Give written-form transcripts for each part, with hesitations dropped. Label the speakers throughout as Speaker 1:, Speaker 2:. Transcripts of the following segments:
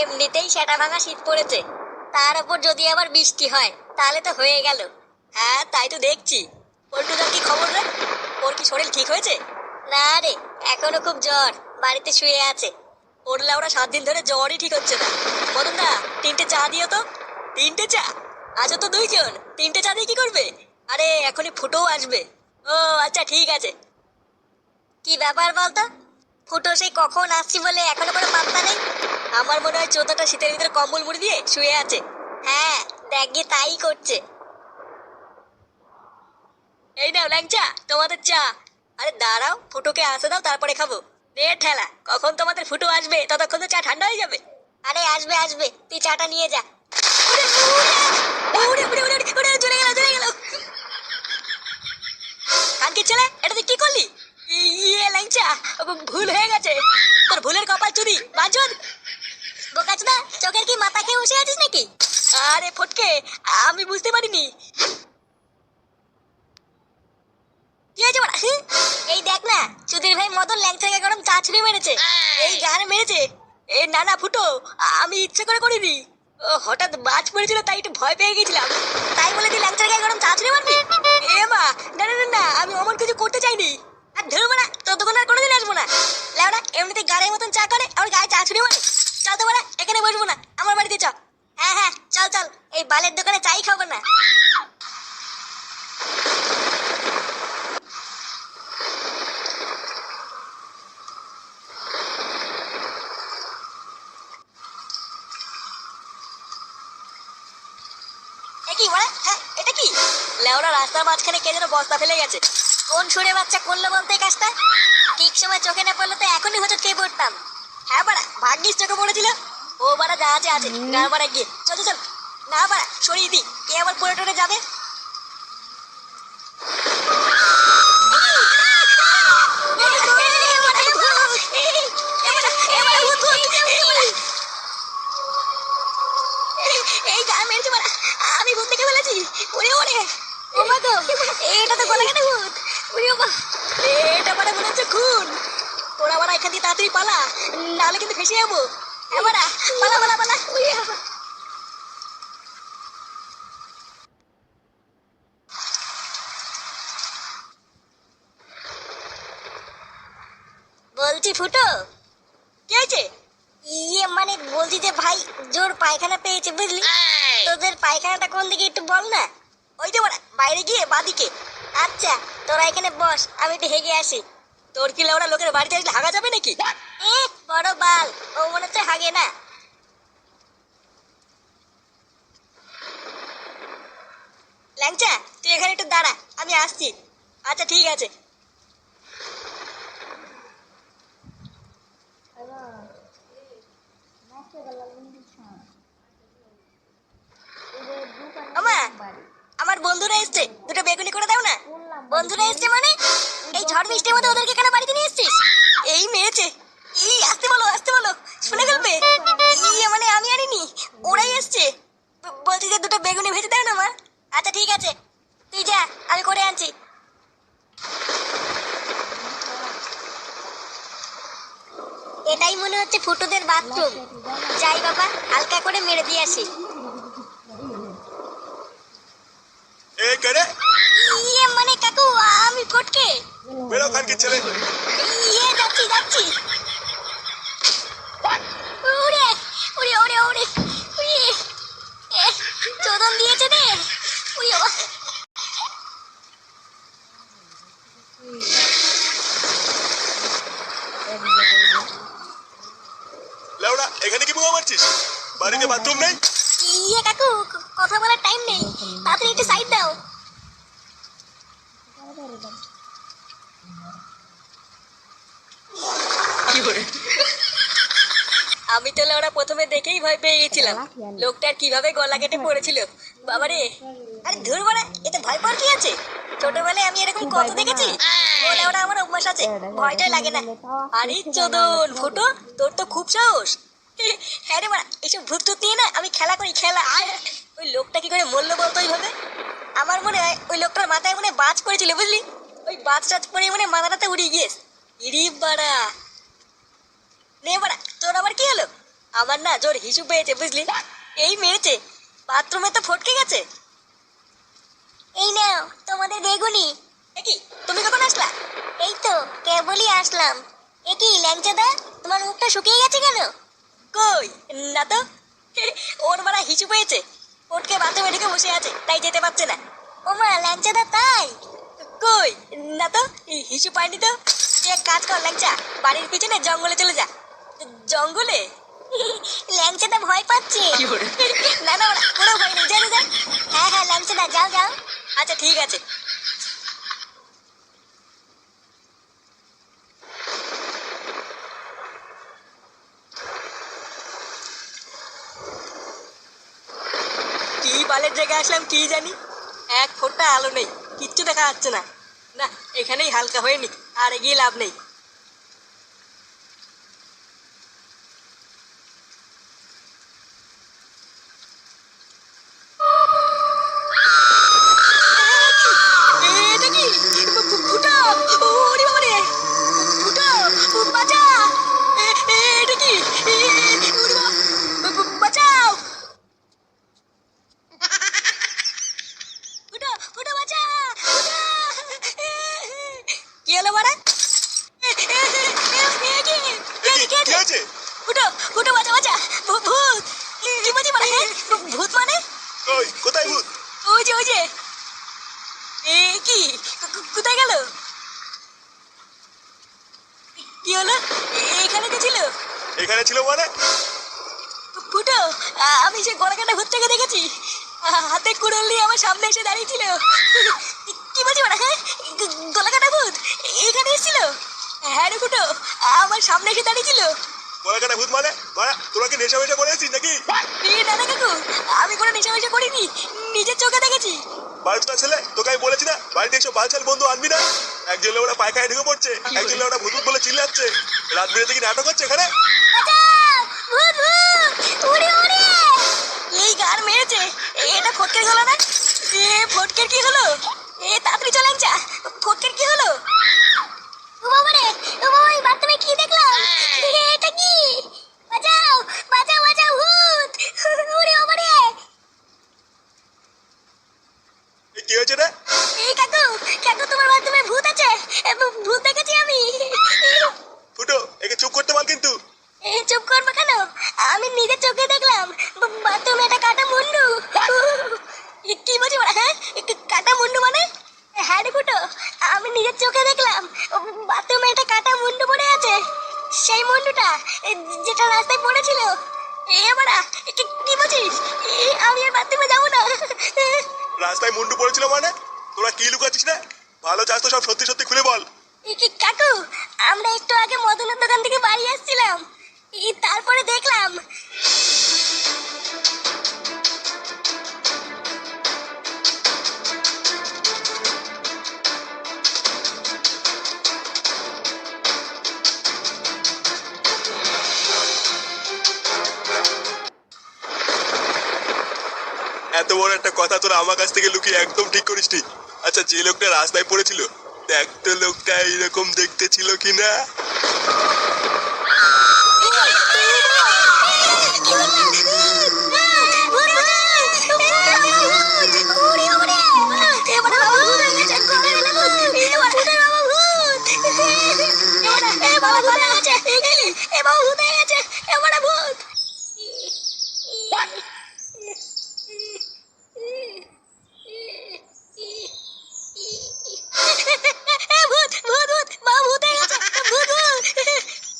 Speaker 1: এমনিতেই সেটা ভাঙা শীত পড়েছে, তার উপর যদি আবার বৃষ্টি হয় তাহলে তো হয়ে গেল। হ্যাঁ তাই তো দেখছি। পল্টুদার কি খবর রে? ওর কি শরীর ঠিক হয়েছে? না রে, এখনো খুব জ্বর, বাড়িতে শুয়ে আছে। ওর লাউড়া 7 দিন ধরে জ্বরই ঠিক হচ্ছে না। বলুন না, 3টে চা দিও তো। 3টে চা? আচ্ছা তো 2 জন, 3টে চা দিয়ে কি করবে? আরে এখনই ফুটোও আসবে। ও আচ্ছা ঠিক আছে। কি ব্যাপার বলতো? ফুটো সেই কখন আসছি বলে এখনো কোনো পাত্তা নেই। আমার মনে হয় চোদ্দটা শীতের ভিতরে কম্বল মুড়ি দিয়ে শুয়ে আছে। হ্যাঁ, দেখ গিয়ে তাই করছে। এই নাও ল্যাংচা, তোমাদের চা। আরে দাঁড়াও, ফুটোকে আসতে দাও তারপরে খাবো। নে ঠেলা, কখন তোমাদের ফুটো আসবে ততক্ষণ তো চা ঠান্ডা হয়ে যাবে। আরে আসবে আসবে, তুই চাটা নিয়ে যা। উড়ে উড়ে উড়ে উড়ে উড়ে উড়ে চলে গেল চলে গেল। কানকি ছেলে, এটা তুই কি করলি? ইয়ে ল্যাংচা, ভুল হয়ে গেছে। তোর ভুলের কপাল চুদি বাঞ্চদ। বোকাচোদা, চোখের কি মাথা খেয়ে বসে আছিস নাকি? আরে ফটকে, আমি বুঝতে পারিনি। কি হয়েছে বড়া? এই দেখ না, চুদির ভাই মদন ল্যাংচাকে গরম চা ছুঁড়ে মেরেছে। এই গান মেরেছে? এ না না ফুটো, আমি ইচ্ছে করে করিনি। ও হঠাৎ বাজ পড়েছিল তাই একটু ভয় পেয়ে গেছিলাম। তাই বলে তুই ল্যাংচার গায়ে গরম চা ছুঁড়ে মারবি? এ মা, না না না না, আমি অমন কিছু করতে চাইনি। আর ধরবো না, তোর দোকানে আর কোনোদিন আসবো না। লেওড়া এমনিতে গাড়ির মতন চা করে আর গায়ে চা ছুঁড়ে মারে। চল তো বড়া, এখানে বসবো না, আমার বাড়িতে চ। হ্যাঁ হ্যাঁ চল চল, এই বালের দোকানে চাই খাবো না। কি বলে? হ্যাঁ এটা কি? লেওড়া রাস্তার মাঝখানে কে যেন বস্তা ফেলে গেছে। কোন সুরে বাচ্চা করলো বলতে এই কাজটা? ঠিক সময় চোখে না পড়লে তো এখনই হচ্ছে কে পড়তাম। হ্যাঁ বাড়া, ভাগ্যিস চোখে পড়েছিল। ও বাড়া যা আছে আছে, না বাড়া গিয়ে চল চল চল। না বাড়া সরিয়ে দি, কে আবার পড়ে টরে যাবে। এই গা মেরেছে বাড়া, আমি ভূত দেখে ফেলেছি। ওরে ওরে, ও মা গো, এটা তো গলা কাটা ভূত। ওরে বাবা, এটা বাড়া মনে হচ্ছে খুন। তোরা বাড়া এখান দিয়ে তাড়াতাড়ি পালা, নাহলে কিন্তু ফেসে যাবো। হ্যাঁ বাড়া, পালা পালা পালা। ওরে বাবা। বলছি ফুটো, কি হয়েছে? ইয়ে মানে বলছি যে ভাই, জোর পায়খানা পেয়েছে বুঝলি। তোদের পায়খানাটা কোন দিকে একটু বল না। ওই যে বড়া বাইরে গিয়ে বাদিকে। আচ্ছা, তোরা এখানে বস, আমি একটু হেগে আসি। তোর কি লেওড়া লোকের বাড়িতে আসলে হাগা যাবে নাকি? এ বড় বাল, ও মনে হচ্ছে হাগে না। ল্যাংচা, তুই এখানে একটু দাঁড়া, আমি আসছি। আচ্ছা ঠিক আছে। আমা, আমার বন্ধুরা এসছে, দুটো বেগুনি করে দাও না। বন্ধুরা এসছে মানে? এই ঝড় বৃষ্টির মধ্যে ওদেরকে কেন বাড়িতে নিয়ে এসছিস? এই মেরেছে। এই আসতে বলো আসতে বলো, শুনে ফেলবে। এই মানে আমি আনিনি, ওরাই এসছে। বলছি যে দুটো বেগুনি ভেজে দাও না মা। আচ্ছা ঠিক আছে, তুই যা, আমি করে আনছি। এটাই মনে হচ্ছে ফুটোদের বাথরুম। যাই বাবা, হালকা করে মেরে দিয়ে আসি।
Speaker 2: এ করে
Speaker 1: ইয়ে মানে কাকু, আমি ফটকে।
Speaker 2: বেরো কানকি ছেলে।
Speaker 1: ইয়ে যাচ্ছি যাচ্ছি। ওরে ওরে ওরে ওরে ওরে, চোদন দিয়েছে রে। ওরে বাবা।
Speaker 2: লেওড়া এখানে কি বোমা মারছিস? বাড়িতে বাথরুম নেই?
Speaker 1: ইয়ে কাকু, কথা বলার টাইম নেই, তাড়াতাড়ি একটু সাইড দাও। আমি তো ওরা প্রথমে দেখেই ভয় পেয়ে গেছিলাম। লোকটার কিভাবে গলা কেটে পড়েছিল বাবারে। আরে ধুর বাড়া, এতে ভয় পাওয়ার কি আছে? ছোটবেলায় আমি এরকম কত দেখেছি। ওরা ওরা আমার অভ্যাস আছে, ভয়টাই লাগে না। আরে চোদন ফুটো, তোর তো খুব সাহস। হ্যাঁ রে বাড়া, এইসব ভূত টুত নিয়ে না আমি খেলা করি খেলা। ওই লোকটা কি করে মরলো বলতো ওইভাবে? আমার মনে হয় ওই লোকটার মাথায় মনে হয় বাজ পড়েছিল বুঝলি। ওই বাজ টাজ পড়ে মনে হয় মাথাটাতে উড়িয়ে গিয়েছে। ইরি বাড়া, নে বাড়া তোর আবার কি হলো? আমার না জোর হিসু পেয়েছে বুঝলি। এই মেরেছে, বাথরুমে তো ফটকে গেছে। এই নাও তোমাদের বেগুনি। এ কি, তুমি কখন আসলা? এই তো কেবলই আসলাম। এ কি ল্যাংচাদা, তোমার মুখটা শুকিয়ে গেছে কেন? কই না তো। ওর মারা হিচু পেয়েছে, ফটকে বাথরুমে ঢুকে বসে আছে, তাই যেতে পারছে না। ও মা, ল্যাংচাদা তাই? কই না তো, হিচু পাইনি তো। তুই এক কাজ কর ল্যাংচা, বাড়ির পিছনে জঙ্গলে চলে যা। জঙ্গলে? ল্যাংচাদা ভয় পাচ্ছে। না না, কোনো ভয় নেই, যা যা। হ্যাঁ হ্যাঁ ল্যাংচাদা, যাও যাও। আচ্ছা ঠিক আছে। কি বালের জায়গায় আসলাম কি জানি, এক ফোঁটা আলো নেই, কিচ্ছু দেখা যাচ্ছে না। না, এখানেই হালকা হয়ে নি, আর এগিয়ে লাভ নেই। এটা কি? ফুটো! ওরে বাবা রে! ফুটো! বাঁচা! এটা কি? ওরে বাবা! বাঁচাও! ফুটো! ফুটো বাঁচা! ফুটো! কি হলো বাড়া?
Speaker 2: কি আছে?
Speaker 1: ফুটো! ফুটো বাঁচা বাঁচা! ভূত! কি বলছি মানে? ভূত মানে?
Speaker 2: ওই কোথায় ভূত?
Speaker 1: ওই যে ওই যে! এ কি? কোথায় গেল? কি হলো? এখানে কে ছিল?
Speaker 2: এখানে ছিল মানে?
Speaker 1: ফুটো, আমি সে গলাকাটা ভূতটাকে দেখেছি। হাতে কুড়োল নিয়ে আমার সামনে এসে দাঁড়িয়েছিল। কি বলছি ওরা? হ্যাঁ, গলাকাটা ভূত এখানে এসেছিল? হ্যাঁ রে ফুটো, আমার সামনে এসে দাঁড়িয়েছিল।
Speaker 2: কলাকাটা ভূত মানে? মারা, তোরা কি নেশা মেশা করেছিস নাকি?
Speaker 1: না না কাকু, আমি কোনো নেশা মেশা করিনি, নিজের চোখে দেখেছি।
Speaker 2: বাড়িটা ছেলে, তোকে আমি বলেছি না বাড়িতে এসব বালছাল বন্ধু আনবি না। একজন ওরা পায়খানায় ঢুকে পড়ছে, একজন ওরা ভূত বলে চিল্লাচ্ছে। রাত বেরোতে কি নাটক হচ্ছে এখানে?
Speaker 1: বাঁচাও! ভূত ভূত! ওরে ওরে! এই গার মেরেছে, এটা ফটকের গলা না? ফটকের কি হলো? তাড়াতাড়ি চলে যা, ফটকের কি হলো? ও বাবা রে, ও বাবা, এই বাথরুমে কি দেখলাম? এটা কি? বাঁচাও বাঁচাও বাঁচাও, ভূত! ওরে বাবা রে!
Speaker 2: কি হয়েছে রে?
Speaker 1: এই কাকু, কাকু তোমার বাথরুমে ভূত আছে। ভূত দেখেছি আমি।
Speaker 2: ফুটো, একে চুপ করতে বল কিন্তু।
Speaker 1: চুপ করবো কেন? আমি নিজের চোখে দেখলাম, বাথরুমে একটা কাটা মুন্ডু। কি বলছি বলা? হ্যাঁ, কাটা মুন্ডু মানে? হ্যাঁ রে ফুটো, আমি নিজের চোখে দেখলাম, বাথরুমে একটা কাটা মুন্ডু পড়ে আছে। সেই মুন্ডুটা যেটা রাস্তায় পড়েছিল। এবারা কি বলছিস? আমি আর বাথরুমে যাবো না।
Speaker 2: রাস্তায় মুন্ডু পড়েছিল মানে? তোরা কি লুকাচ্ছিস না? ভালো চাস তো সব সত্যি সত্যি খুলে বল।
Speaker 1: কাকু, আমরা একটু আগে মদনের দোকান থেকে বাড়ি আসছিলাম, তারপরে দেখলাম।
Speaker 2: এত বড় একটা কথা তোরা আমার কাছ থেকে লুকিয়ে একদম ঠিক করিসনি। আচ্ছা, যে লোকটা রাস্তায় পড়েছিল, দেখ তো লোকটা এইরকম দেখতে ছিল কিনা।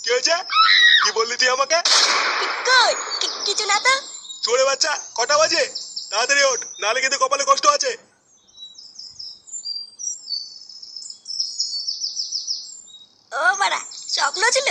Speaker 2: কি হয়েছে? কি বললি তুই আমাকে?
Speaker 1: কিছু না তো।
Speaker 2: চোরে বাচ্চা, কটা বাজে? তাড়াতাড়ি ওঠ, নাহলে কিন্তু কপালে কষ্ট আছে।
Speaker 1: ও বাড়া, স্বপ্ন ছিল?